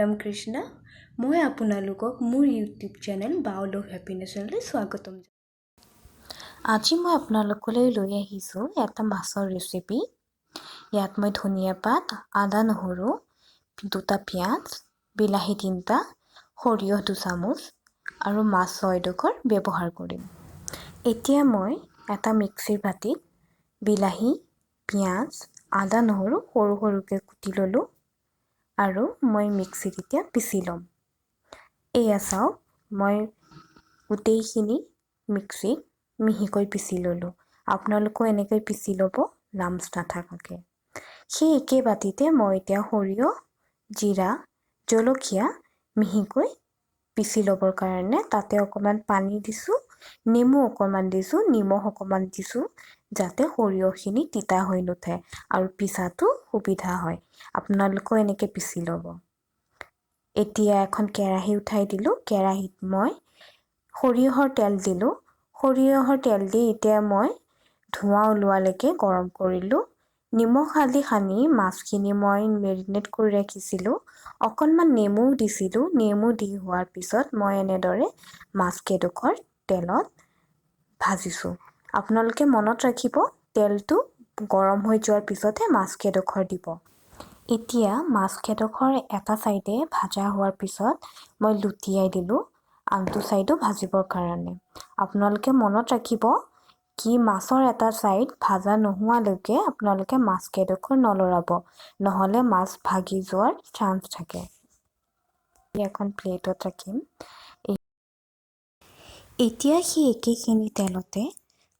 নাম কৃষ্ণা। মই আপোনালোকক মোৰ ইউটিউব চেনেল বাউল অফ হেপিনেছলৈ স্বাগতম। আজি মই আপোনালোকলৈ লৈ আহিছোঁ এটা মাছৰ ৰেচিপি। ইয়াত মই ধনিয়া পাত, আদা নহৰু, 2টা পিঁয়াজ, বিলাহী 3টা, সৰিয়হ 2 চামুচ আৰু মাছ 6 ডোখৰ ব্যৱহাৰ কৰিম। এতিয়া মই এটা মিক্সিৰ বাতিত বিলাহী, পিঁয়াজ, আদা নহৰু সৰু সৰুকৈ কুটি ল'লোঁ আৰু মই মিক্সিত এতিয়া পিচি ল'ম। এয়া চাওক, মই গোটেইখিনি মিক্সিত মিহিকৈ পিচি ল'লোঁ। আপোনালোকেও এনেকৈ পিচি ল'ব, লাম্পছ নাথাকাকৈ। সেই একে বাতিতে মই এতিয়া সৰিয়হ, জিৰা, জলকীয়া মিহিকৈ পিচি ল'বৰ কাৰণে তাতে অকণমান পানী দিছোঁ, নেমু অকণমান দিছোঁ, নিমখ অকণমান দিছোঁ, যাতে সৰিয়হখিনি তিতা হৈ নুঠে আৰু পিছাটো সুবিধা হয়। আপোনালোকেও এনেকৈ পিচি ল'ব। এতিয়া এখন কেৰাহী উঠাই দিলোঁ। কেৰাহীত মই সৰিয়হৰ তেল দিলোঁ। সৰিয়হৰ তেল দি এতিয়া মই ধোঁৱা ওলোৱালৈকে গৰম কৰিলোঁ। নিমখ হালধি সানি মাছখিনি মই মেৰিনেট কৰি ৰাখিছিলোঁ। অকণমান নেমু দিছিলোঁ। নেমু দি হোৱাৰ পিছত মই এনেদৰে মাছকেইডোখৰ তেলত ভাজিছোঁ। আপোনালোকে মনত ৰাখিব, তেলটো গৰম হৈ যোৱাৰ পিছতহে মাছকেইডোখৰ দিব। এতিয়া মাছকেইডোখৰ এটা ছাইডে ভাজা হোৱাৰ পিছত মই লুটিয়াই দিলোঁ আনটো ছাইডো ভাজিবৰ কাৰণে। আপোনালোকে মনত ৰাখিব কি মাছৰ এটা ছাইড ভাজা নোহোৱালৈকে আপোনালোকে মাছকেইডোখৰ নলৰাব, নহ'লে মাছ ভাগি যোৱাৰ চান্স থাকে। এখন প্লেটত ৰাখিম। এতিয়া সেই একেখিনি তেলতে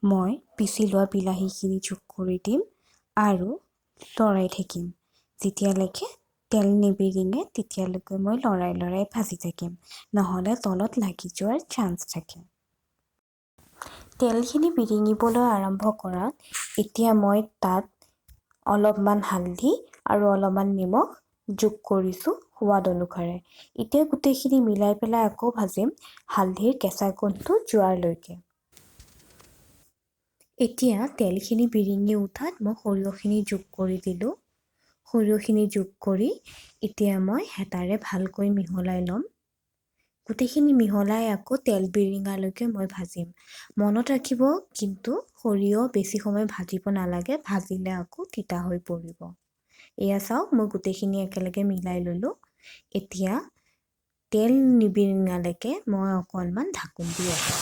মই পিচি লোৱা বিলাহীখিনি যোগ কৰি দিম আৰু লৰাই থাকিম। যেতিয়ালৈকে তেল নিবিৰিঙে তেতিয়ালৈকে মই লৰাই ভাজি থাকিম, নহ'লে তলত লাগি যোৱাৰ চান্স থাকে। তেলখিনি বিৰিঙিবলৈ আৰম্ভ কৰাত এতিয়া মই তাত অলপমান হালধি আৰু অলপমান নিমখ যোগ কৰিছোঁ সোৱাদ অনুসাৰে। এতিয়া গোটেইখিনি মিলাই পেলাই আকৌ ভাজিম হালধিৰ কেঁচা গোন্ধটো যোৱালৈকে। এতিয়া তেলখিনি বিৰিঙি উঠাত মই সৰিয়হখিনি যোগ কৰি দিলোঁ। সৰিয়হখিনি যোগ কৰি এতিয়া মই হেতাৰে ভালকৈ মিহলাই ল'ম। গোটেইখিনি মিহলাই আকৌ তেল বিৰিঙালৈকে মই ভাজিম। মনত ৰাখিব কিন্তু সৰিয়হ বেছি সময় ভাজিব নালাগে, ভাজিলে আকৌ তিতা হৈ পৰিব। এয়া চাওক, মই গোটেইখিনি একেলগে মিলাই ল'লোঁ। এতিয়া তেল নিবিৰিঙালৈকে মই অকণমান ঢাকোন দি আছোঁ।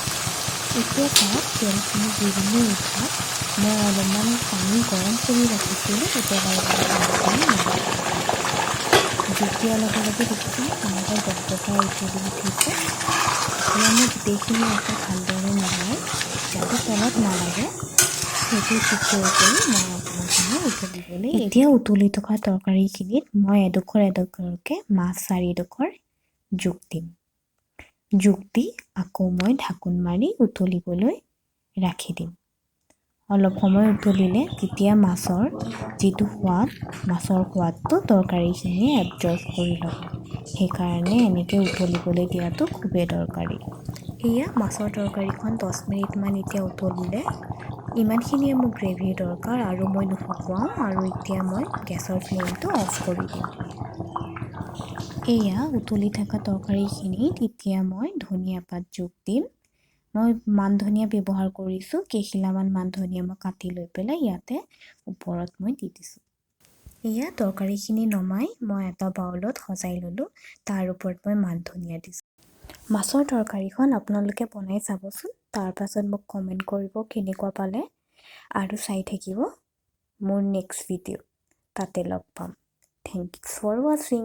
এতিয়া চাওক, তেলখিনি বিৰিঙি উঠাত মই অলপমান পানী গৰম কৰি ৰাখিছিলোঁ, উতলাই পানীখিনি মিলাই দিছোঁ। জুই দিয়াৰ লগে লগে দেখিছোঁ কেনেকৈ গপগপাই উতলি উঠিছে। এতিয়া মই গোটেইখিনি আকৌ ভালদৰে মিলাই যাতে তলত নালাগে সেইটো চিকিউৰ কৰি মই অকণমান উতলিবলৈ। এতিয়া উতলি থকা তৰকাৰীখিনিত মই এডোখৰকৈ মাছ 4 ডোখৰ যোগ দিম। যোগ দি আকৌ মই ঢাকোন মাৰি উতলিবলৈ ৰাখি দিম। অলপ সময় উতলিলে তেতিয়া মাছৰ যিটো সোৱাদ, মাছৰ সোৱাদটো তৰকাৰীখিনিয়ে এবজৰ্ব কৰি ল'ব। সেইকাৰণে এনেকৈ উতলিবলৈ দিয়াটো খুবেই দৰকাৰী। এয়া মাছৰ তৰকাৰীখন 10 মিনিটমান এতিয়া উতলিলে। ইমানখিনিয়ে মোক গ্ৰেভিৰ দৰকাৰ আৰু মই নুশুকুৱাওঁ আৰু এতিয়া মই গেছৰ ফ্লেমটো অফ কৰি দিম। এয়া উতলি থকা তৰকাৰীখিনিত এতিয়া মই ধনিয়া পাত যোগ দিম। মই মান ধনিয়া ব্যৱহাৰ কৰিছোঁ। কেইখিলামান মান ধনিয়া মই কাটি লৈ পেলাই ইয়াতে ওপৰত মই দি দিছোঁ। এয়া তৰকাৰীখিনি নমাই মই এটা বাউলত সজাই ল'লোঁ। তাৰ ওপৰত মই মান ধনিয়া দিছোঁ। মাছৰ তৰকাৰীখন আপোনালোকে বনাই চাবচোন। তাৰপাছত মোক কমেণ্ট কৰিব কেনেকুৱা পালে আৰু চাই থাকিব মোৰ নেক্সট ভিডিঅ'। তাতে লগ পাম। থেংকছ ফৰ ৱাচিং।